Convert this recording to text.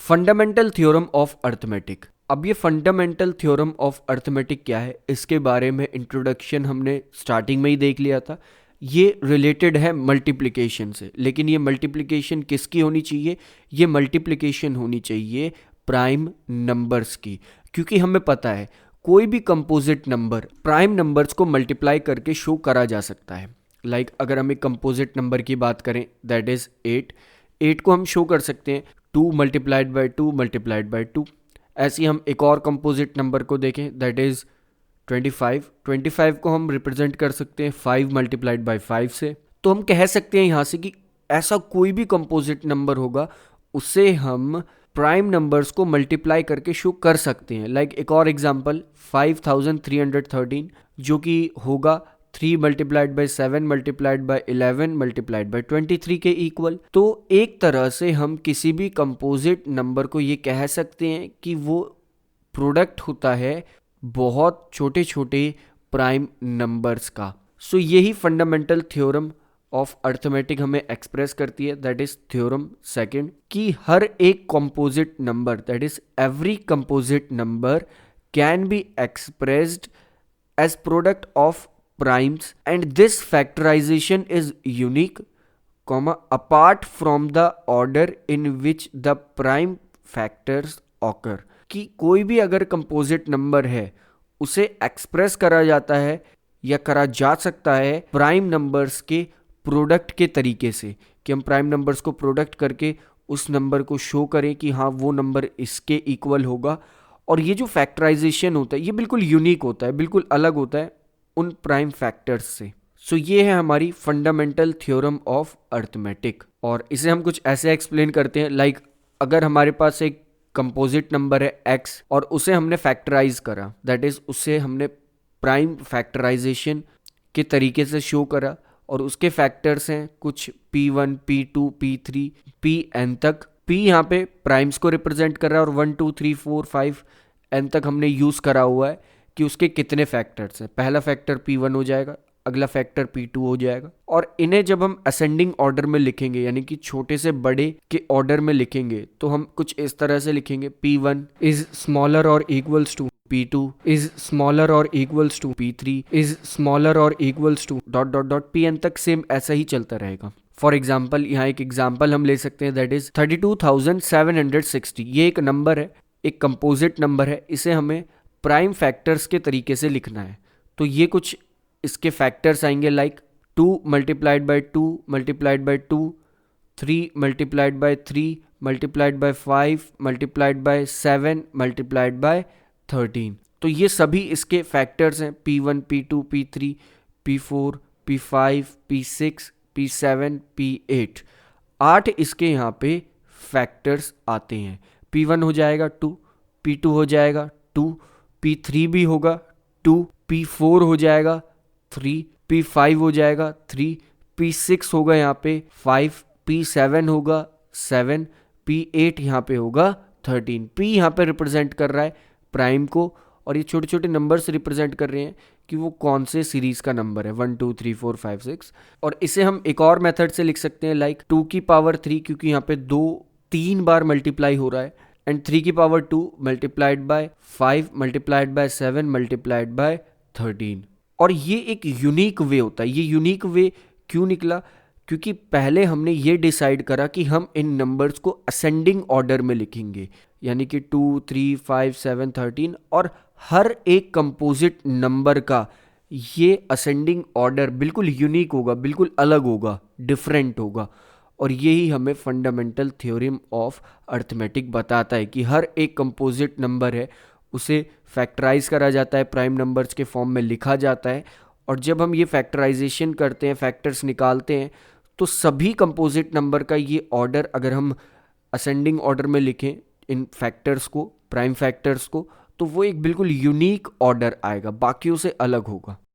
Fundamental theorem of arithmetic. अब ये fundamental theorem of arithmetic क्या है, इसके बारे में इंट्रोडक्शन हमने स्टार्टिंग में ही देख लिया था। ये रिलेटेड है मल्टीप्लिकेशन से, लेकिन ये मल्टीप्लिकेशन किसकी होनी चाहिए? ये मल्टीप्लिकेशन होनी चाहिए प्राइम नंबर्स की, क्योंकि हमें पता है कोई भी कंपोजिट नंबर प्राइम नंबर्स को मल्टीप्लाई करके शो करा जा सकता है। लाइक अगर हम एक कंपोजिट नंबर की बात करें, दैट इज 8 को हम शो कर सकते हैं 2 मल्टीप्लाइड बाई 2 मल्टीप्लाइड बाई 2। ऐसे ही हम एक और कंपोजिट नंबर को देखें, दैट इज 25 को हम रिप्रेजेंट कर सकते हैं 5 मल्टीप्लाइड बाई 5 से। तो हम कह सकते हैं यहाँ से कि ऐसा कोई भी कंपोजिट नंबर होगा उसे हम प्राइम नंबर्स को मल्टीप्लाई करके शो कर सकते हैं। लाइक एक और एग्जांपल 5313 जो कि होगा 3 multiplied by 7 multiplied by 11 multiplied by 23 के इक्वल। तो एक तरह से हम किसी भी कंपोजिट नंबर को ये कह सकते हैं कि वो प्रोडक्ट होता है बहुत छोटे छोटे प्राइम नंबर्स का। सो यही फंडामेंटल थ्योरम ऑफ अर्थमेटिक हमें एक्सप्रेस करती है, दैट इज थ्योरम सेकंड, कि हर एक composite number, that is every composite number can be expressed as product of primes, and this factorization is unique, apart from the order in which the prime factors occur। कि कोई भी अगर composite number है उसे express करा जाता है या करा जा सकता है प्राइम नंबर्स के प्रोडक्ट के तरीके से, कि हम प्राइम नंबर्स को प्रोडक्ट करके उस नंबर को शो करें कि हाँ वो नंबर इसके इक्वल होगा। और ये जो फैक्टराइजेशन होता है ये बिल्कुल यूनिक होता है, बिल्कुल अलग होता है उन प्राइम फैक्टर्स से। सो ये है हमारी फंडामेंटल थ्योरम ऑफ अर्थमेटिक, और इसे हम कुछ ऐसे एक्सप्लेन करते हैं। लाइक अगर हमारे पास एक कंपोजिट नंबर है x और उसे हमने फैक्टराइज करा, दैट इज उसे हमने प्राइम फैक्टराइजेशन के तरीके से शो करा, और उसके फैक्टर्स हैं कुछ p1 p2 p3 pn तक। p यहाँ पे प्राइम्स को रिप्रेजेंट कर रहा है और 1 2 3 4 5 n तक हमने यूज करा हुआ है कि उसके कितने फैक्टर्स हैं। पहला फैक्टर p1 हो जाएगा, अगला फैक्टर p2 हो जाएगा, और इन्हें जब हम असेंडिंग ऑर्डर में लिखेंगे यानी कि छोटे से बड़े के ऑर्डर में लिखेंगे तो हम कुछ इस तरह से लिखेंगे, p1 is smaller or equals to p2 is smaller or equals to p3 is smaller or equals to dot dot dot pn तक। सेम ऐसा ही चलता रहेगा। फॉर एग्जाम्पल यहाँ एक एग्जाम्पल हम ले सकते हैं, दैट इज 32,760। ये एक नंबर है, एक कंपोजिट नंबर है, इसे हमें प्राइम फैक्टर्स के तरीके से लिखना है। तो ये कुछ इसके फैक्टर्स आएंगे, like 2 multiplied by 2 multiplied by 2, 3 multiplied by 3 multiplied by 5 multiplied by 7 multiplied by 13। तो ये सभी इसके फैक्टर्स हैं, p1 p2 p3 p4 p5 p6 p7 p8। 8 इसके यहाँ पे फैक्टर्स आते हैं। p1 हो जाएगा 2, p2 हो जाएगा 2, p3 भी होगा 2, p4 हो जाएगा 3, p5 हो जाएगा 3, p6 होगा यहाँ पे 5, p7 होगा 7, p8 यहाँ पे होगा 13। p यहाँ पे रिप्रेजेंट कर रहा है प्राइम को, और ये छोटे छोटे नंबर्स रिप्रेजेंट कर रहे हैं कि वो कौन से सीरीज का नंबर है, 1 2 3 4 5 6। और इसे हम एक और मेथड से लिख सकते हैं, लाइक 2 की पावर 3, क्योंकि यहाँ पे 3 बार मल्टीप्लाई हो रहा है, एंड 3 की power 2 multiplied by 5 multiplied by 7 multiplied by 13। और ये एक यूनिक वे होता है। ये यूनिक वे क्यों निकला? क्योंकि पहले हमने ये डिसाइड करा कि हम इन नंबर्स को असेंडिंग ऑर्डर में लिखेंगे, यानी कि 2 3 5 7 13, और हर एक कंपोजिट नंबर का ये असेंडिंग ऑर्डर बिल्कुल यूनिक होगा, बिल्कुल अलग होगा, डिफरेंट होगा। और यही हमें फंडामेंटल थ्योरम ऑफ अर्थमेटिक बताता है कि हर एक कंपोजिट नंबर है उसे फैक्टराइज करा जाता है, प्राइम नंबर्स के फॉर्म में लिखा जाता है, और जब हम ये फैक्टराइजेशन करते हैं, फैक्टर्स निकालते हैं, तो सभी कंपोजिट नंबर का ये ऑर्डर अगर हम असेंडिंग ऑर्डर में लिखें इन फैक्टर्स को, प्राइम फैक्टर्स को, तो वो एक बिल्कुल यूनिक ऑर्डर आएगा, बाकियों से अलग होगा।